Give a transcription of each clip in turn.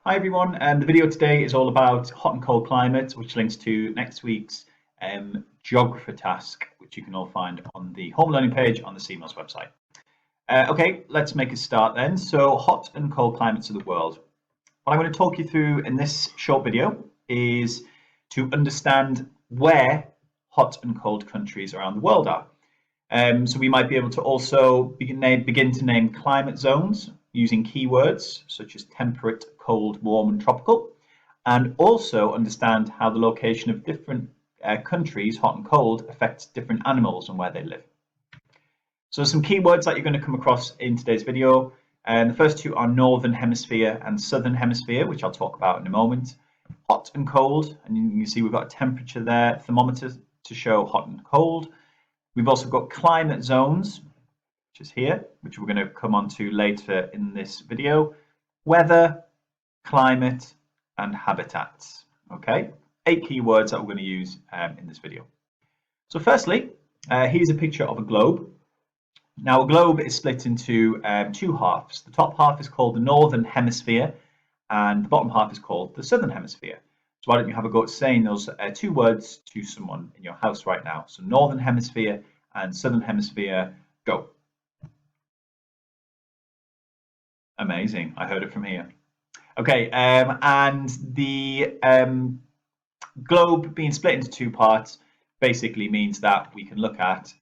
Hi everyone, and the video today is all about hot and cold climate, which links to next week's geographer task, which you can all find on the home learning page on the CMOS website. Okay, let's make a start then. So hot and cold climates of the world. What I'm going to talk you through in this short video is to understand where hot and cold countries around the world are. So we might be able to also begin to name climate zones using keywords such as temperate, cold, warm, and tropical, and also understand how the location of different countries, hot and cold, affects different animals and where they live. So some keywords that you're going to come across in today's video. The first two are Northern Hemisphere and Southern Hemisphere, which I'll talk about in a moment. Hot and cold, and you can see we've got a temperature there, thermometer to show hot and cold. We've also got climate zones, which is here, which we're going to come on to later in this video. Weather, climate, and habitats. Okay, 8 keywords that we're going to use in this video. So firstly, here's a picture of a globe. Now a globe is split into two halves. The top half is called the Northern Hemisphere, and the bottom half is called the Southern Hemisphere. So why don't you have a go at saying those two words to someone in your house right now. So Northern Hemisphere and Southern Hemisphere, go. Amazing, I heard it from here. Okay, and the globe being split into two parts basically means that we can look at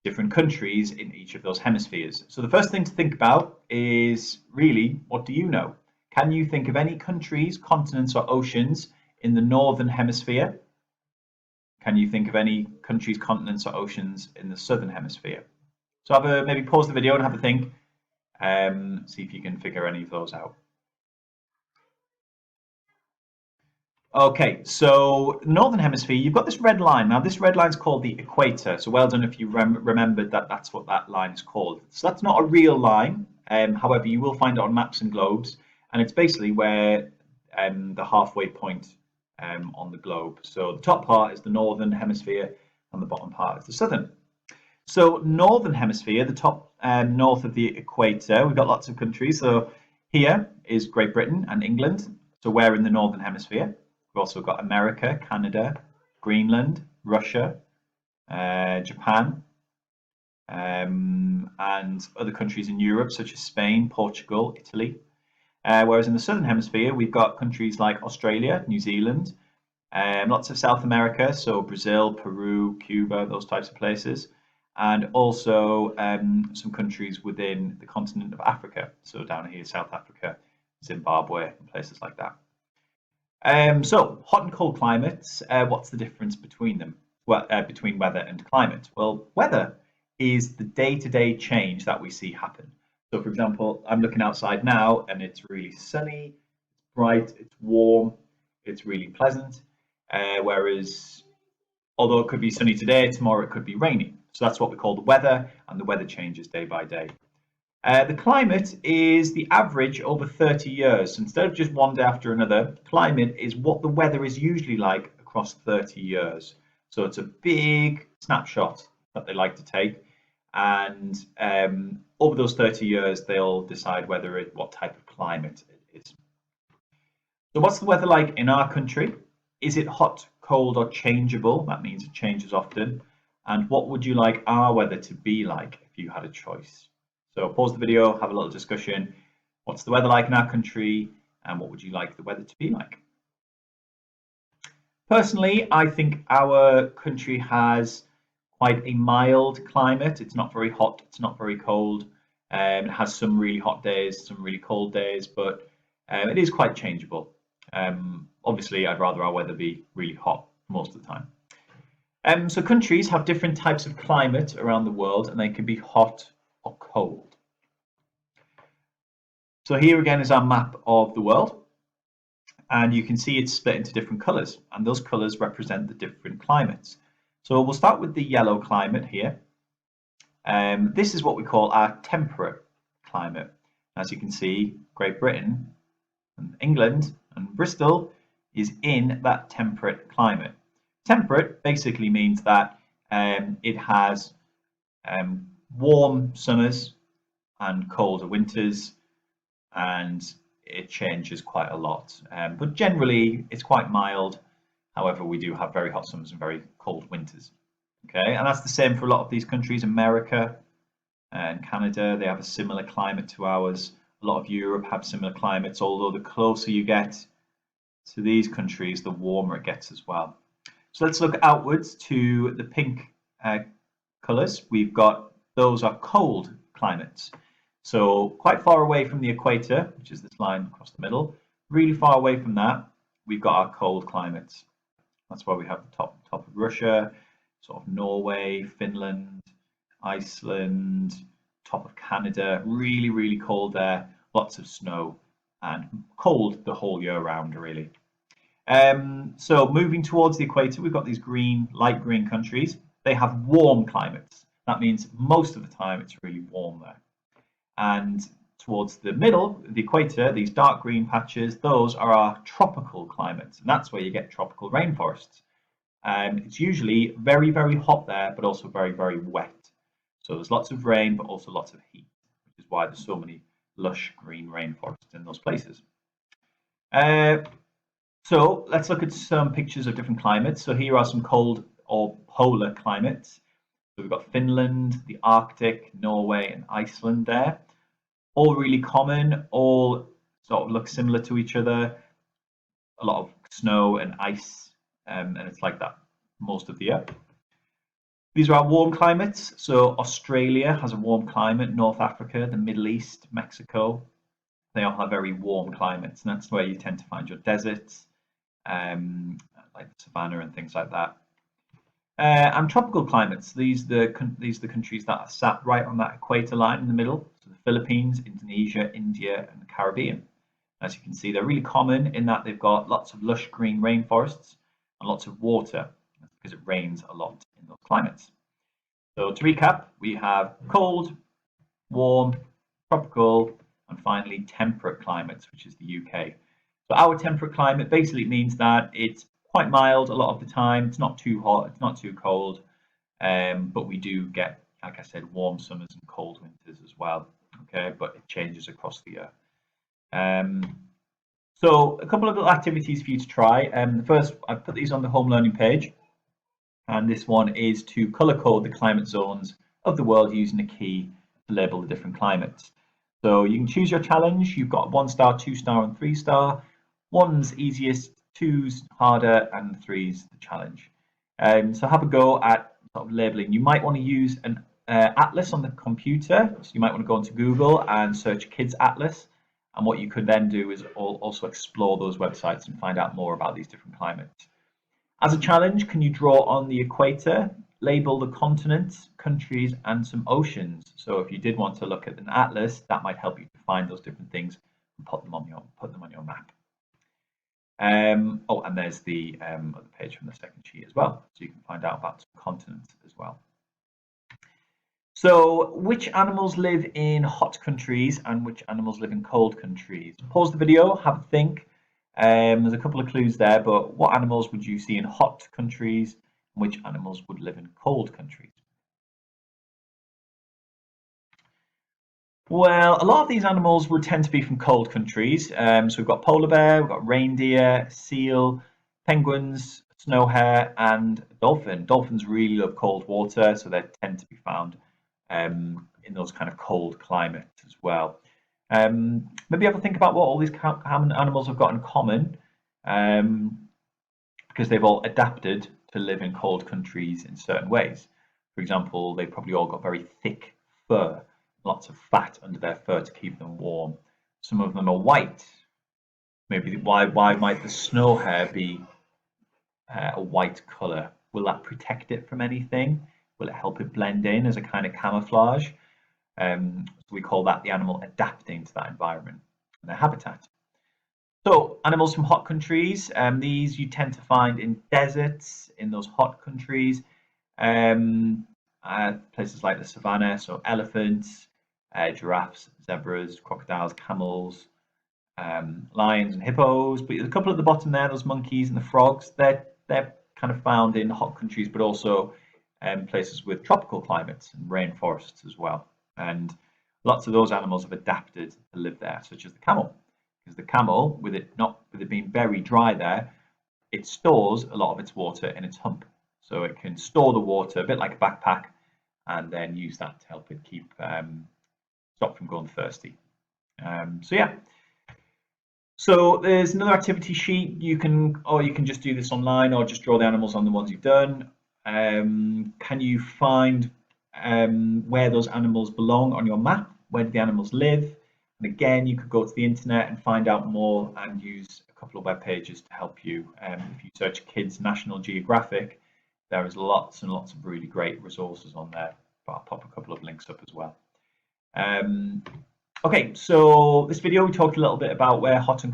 different countries in each of those hemispheres. So the first thing to think about is really, what do you know? Can you think of any countries, continents, or oceans in the Northern Hemisphere? Can you think of any countries, continents, or oceans in the Southern Hemisphere? So maybe pause the video and have a think. See if you can figure any of those out. Okay, so Northern Hemisphere, you've got this red line. Now this red line is called the equator. So well done if you remembered that that's what that line is called. So that's not a real line. However, you will find it on maps and globes. And it's basically where the halfway point on the globe. So the top part is the Northern Hemisphere and the bottom part is the Southern. So Northern Hemisphere, the top north of the equator, we've got lots of countries. So here is Great Britain and England. So we're in the Northern Hemisphere. We've also got America, Canada, Greenland, Russia, Japan, and other countries in Europe such as Spain, Portugal, Italy. Whereas in the Southern Hemisphere, we've got countries like Australia, New Zealand, lots of South America, so Brazil, Peru, Cuba, those types of places, and also some countries within the continent of Africa. So down here, South Africa, Zimbabwe, and places like that. So hot and cold climates, what's the difference between them? Well, between weather and climate? Well, weather is the day-to-day change that we see happen. So for example, I'm looking outside now and it's really sunny, it's bright, it's warm, it's really pleasant. Whereas, although it could be sunny today, tomorrow it could be rainy. So that's what we call the weather, and the weather changes day by day. The climate is the average over 30 years. So instead of just one day after another, climate is what the weather is usually like across 30 years. So it's a big snapshot that they like to take. And over those 30 years, they'll decide what type of climate it is. So what's the weather like in our country? Is it hot, cold, or changeable? That means it changes often. And what would you like our weather to be like if you had a choice? So pause the video, have a little discussion. What's the weather like in our country, and what would you like the weather to be like? Personally, I think our country has quite a mild climate. It's not very hot, it's not very cold. It has some really hot days, some really cold days, but it is quite changeable. Obviously, I'd rather our weather be really hot most of the time. So countries have different types of climate around the world, and they can be hot or cold. So here again is our map of the world, and you can see it's split into different colors, and those colors represent the different climates. So we'll start with the yellow climate here. This is what we call our temperate climate. As you can see, Great Britain and England and Bristol is in that temperate climate. Temperate basically means that it has warm summers and colder winters, and it changes quite a lot. But generally, it's quite mild. However, we do have very hot summers and very cold winters. Okay, and that's the same for a lot of these countries. America and Canada, they have a similar climate to ours. A lot of Europe have similar climates, although the closer you get to these countries, the warmer it gets as well. So let's look outwards to the pink colours. We've got, those are cold climates. So quite far away from the equator, which is this line across the middle, really far away from that, we've got our cold climates. That's why we have the top of Russia, sort of Norway, Finland, Iceland, top of Canada, really, really cold there, lots of snow and cold the whole year round, really. So moving towards the equator, we've got these green, light green countries. They have warm climates. That means most of the time it's really warm there. And towards the middle, the equator, these dark green patches, those are our tropical climates. And that's where you get tropical rainforests. It's usually very, very hot there, but also very, very wet. So there's lots of rain, but also lots of heat, which is why there's so many lush green rainforests in those places. So let's look at some pictures of different climates. So here are some cold or polar climates. So we've got Finland, the Arctic, Norway, and Iceland there. All really common, all sort of look similar to each other. A lot of snow and ice, and it's like that most of the year. These are our warm climates. So Australia has a warm climate, North Africa, the Middle East, Mexico. They all have very warm climates, and that's where you tend to find your deserts, like the savannah and things like that. And tropical climates, these are the countries that are sat right on that equator line in the middle. So the Philippines, Indonesia, India, and the Caribbean. As you can see, they're really common in that they've got lots of lush green rainforests and lots of water. That's because it rains a lot in those climates. So to recap, we have cold, warm, tropical, and finally temperate climates, which is the UK. So our temperate climate basically means that it's quite mild a lot of the time. It's not too hot, it's not too cold, but we do get, like I said, warm summers and cold winters as well. Okay, but it changes across the year. So a couple of little activities for you to try. The first, I've put these on the home learning page, and this one is to colour code the climate zones of the world using a key to label the different climates. So you can choose your challenge. You've got 1 star, 2 star, and 3 star. 1's easiest, 2's harder, and 3's the challenge. So have a go at sort of labeling. You might want to use an atlas on the computer. So you might want to go into Google and search Kids Atlas. And what you could then do is also explore those websites and find out more about these different climates. As a challenge, can you draw on the equator, label the continents, countries, and some oceans? So if you did want to look at an atlas, that might help you to find those different things and put them on your map. Oh, and there's the other page from the second sheet as well, so you can find out about some continents as well. So, which animals live in hot countries and which animals live in cold countries? Pause the video, have a think. There's a couple of clues there, but what animals would you see in hot countries and which animals would live in cold countries? Well, a lot of these animals would tend to be from cold countries. So we've got polar bear, we've got reindeer, seal, penguins, snow hare, and dolphin. Dolphins really love cold water, so they tend to be found in those kind of cold climates as well. Maybe have a think about what all these animals have got in common, because they've all adapted to live in cold countries in certain ways. For example, they've probably all got very thick fur, lots of fat under their fur to keep them warm. Some of them are white. Maybe why might the snow hare be a white colour? Will that protect it from anything? Will it help it blend in as a kind of camouflage? So we call that the animal adapting to that environment and their habitat. So animals from hot countries, these you tend to find in deserts, in those hot countries, places like the savannah, so elephants, giraffes, zebras, crocodiles, camels, lions and hippos. But there's a couple at the bottom there, those monkeys and the frogs, they're kind of found in hot countries, but also places with tropical climates and rainforests as well. And lots of those animals have adapted to live there, such as the camel. because the camel, with it being very dry there, it stores a lot of its water in its hump. So it can store the water a bit like a backpack, and then use that to help it keep stop from going thirsty. So yeah. So there's another activity sheet. You can just do this online, or just draw the animals on the ones you've done. Can you find where those animals belong on your map? Where do the animals live? And again, you could go to the internet and find out more, and use a couple of web pages to help you. If you search Kids National Geographic, there is lots and lots of really great resources on there. But I'll pop a couple of links up as well. Okay, so this video we talked a little bit about where hot and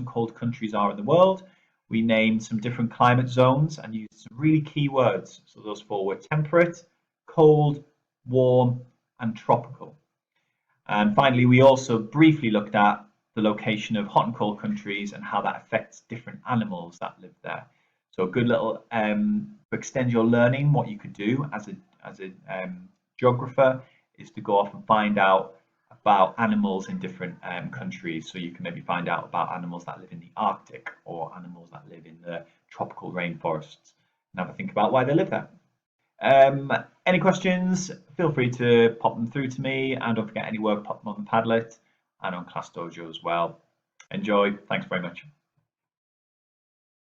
cold countries are in the world. We named some different climate zones and used some really key words. So those four were temperate, cold, warm, and tropical. And finally, we also briefly looked at the location of hot and cold countries and how that affects different animals that live there. So a good little to extend your learning, what you could do as a geographer is to go off and find out about animals in different countries. So you can maybe find out about animals that live in the Arctic, or animals that live in the tropical rainforests, and have a think about why they live there. Any questions, feel free to pop them through to me, and don't forget any work, pop them on the Padlet and on Class Dojo as well. Enjoy. Thanks very much.